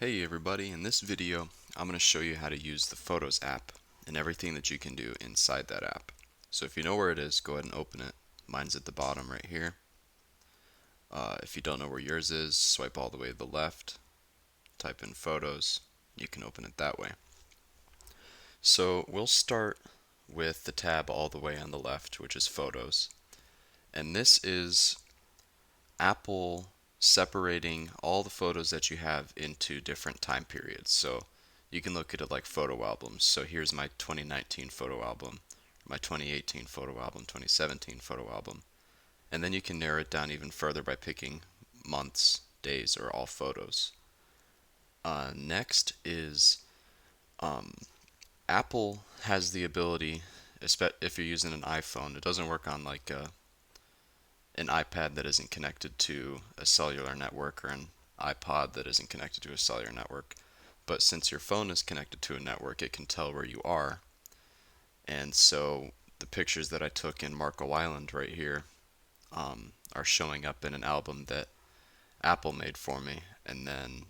Hey everybody, in this video I'm going to show you how to use the Photos app and everything that you can do inside that app. So if you know where it is, go ahead and open it. Mine's at the bottom right here. If you don't know where yours is, swipe all the way to the left, type in Photos, you can open it that way. So we'll start with the tab all the way on the left, which is Photos. And this is Apple separating all the photos that you have into different time periods. So you can look at it like photo albums. So here's my 2019 photo album, my 2018 photo album, 2017 photo album. And then you can narrow it down even further by picking months, days, or all photos. Next is Apple has the ability, if you're using an iPhone, it doesn't work on like an iPad that isn't connected to a cellular network or an iPod that isn't connected to a cellular network. But since your phone is connected to a network, it can tell where you are. And so the pictures that I took in Marco Island right here are showing up in an album that Apple made for me. And then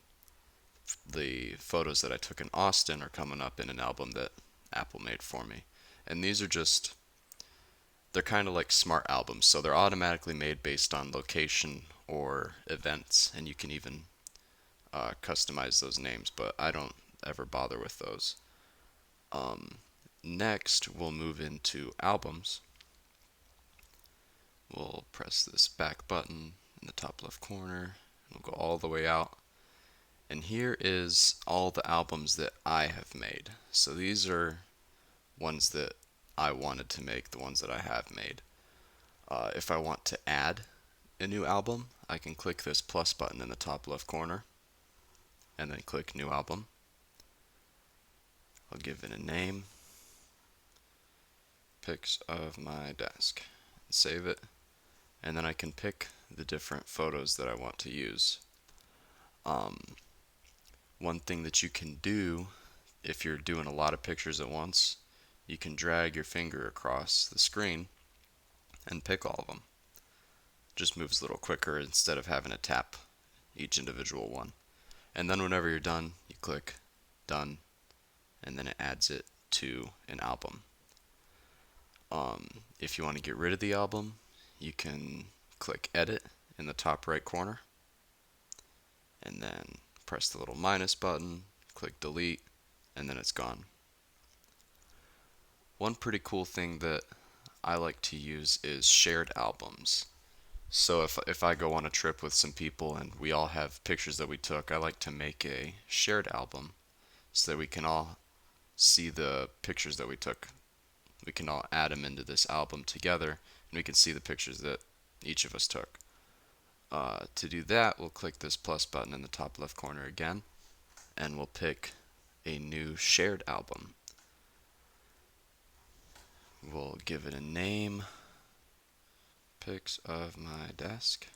the photos that I took in Austin are coming up in an album that Apple made for me. And these are just they're kind of like smart albums, so they're automatically made based on location or events, and you can even customize those names, but I don't ever bother with those. Next, we'll move into albums. We'll press this back button in the top left corner, and we'll go all the way out. And here is all the albums that I have made. So these are ones that I wanted to make, the ones that I have made. If I want to add a new album, I can click this plus button in the top left corner and then click New Album. I'll give it a name, Pics of My Desk, and save it, and then I can pick the different photos that I want to use. One thing that you can do if you're doing a lot of pictures at once, you can drag your finger across the screen and pick all of them. Just moves a little quicker instead of having to tap each individual one. And then whenever you're done, you click Done, and then it adds it to an album. If you want to get rid of the album, you can click Edit in the top right corner, and then press the little minus button, click Delete, and then it's gone. One pretty cool thing that I like to use is shared albums. So if I go on a trip with some people and we all have pictures that we took, I like to make a shared album so that we can all see the pictures that we took. We can all add them into this album together and we can see the pictures that each of us took. To do that, we'll click this plus button in the top left corner again, and we'll pick a new shared album. We'll give it a name, Pics of My Desk.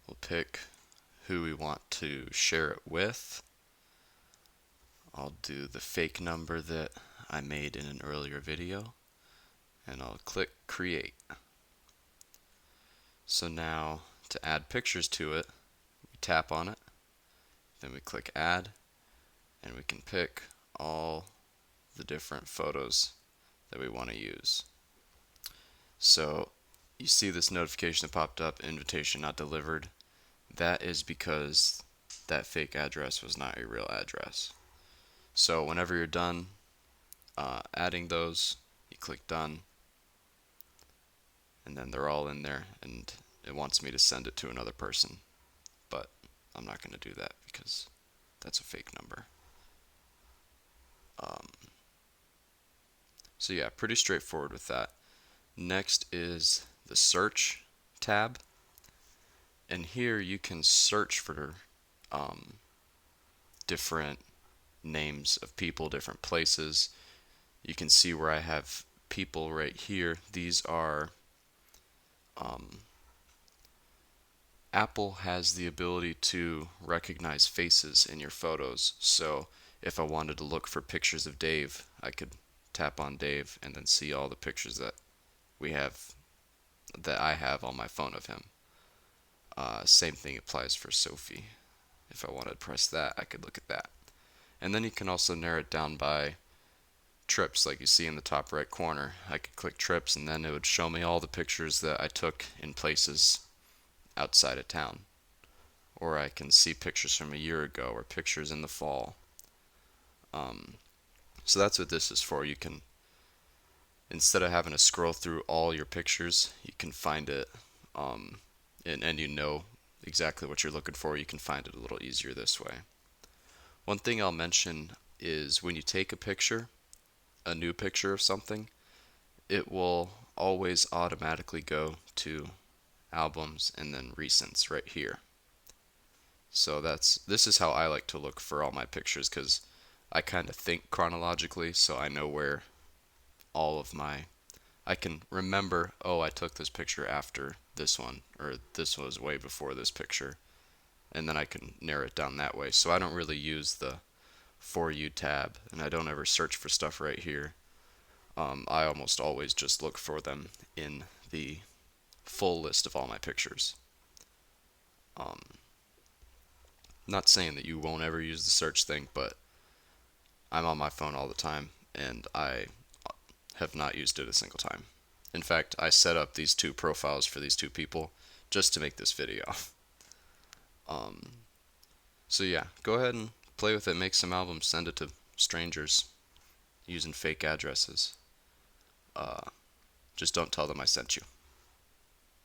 We'll pick who we want to share it with. I'll do the fake number that I made in an earlier video, and I'll click Create. So now to add pictures to it, we tap on it, then we click Add, and we can pick all the different photos that we want to use. So you see this notification that popped up, invitation not delivered. That is because that fake address was not a real address. So whenever you're done adding those, you click Done, and then they're all in there, and it wants me to send it to another person, but I'm not going to do that because that's a fake number. So yeah, pretty straightforward with that. Next is the search tab, and here you can search for different names of people, different places. You can see where I have people right here. These are Apple has the ability to recognize faces in your photos. So if I wanted to look for pictures of Dave, I could tap on Dave and then see all the pictures that I have on my phone of him. Same thing applies for Sophie. if I wanted to press that, I could look at that. And then you can also narrow it down by trips, like you see in the top right corner. I could click trips and then it would show me all the pictures that I took in places outside of town. Or I can see pictures from a year ago or pictures in the fall. Um, so that's what this is for. You can, instead of having to scroll through all your pictures, you can find it, um, and you know exactly what you're looking for. You can find it a little easier this way. One thing I'll mention is when you take a picture, a new picture of something, it will always automatically go to albums and then recents right here. So this is how I like to look for all my pictures because I kind of think chronologically, so I know where all of my I can remember, oh, I took this picture after this one, or this was way before this picture, and then I can narrow it down that way. So I don't really use the For You tab, and I don't ever search for stuff right here. I almost always just look for them in the full list of all my pictures. Um, Not saying that you won't ever use the search thing, but I'm on my phone all the time, and I have not used it a single time. In fact, I set up these two profiles for these two people just to make this video. Um, so yeah, go ahead and play with it, make some albums, send it to strangers using fake addresses. Just don't tell them I sent you.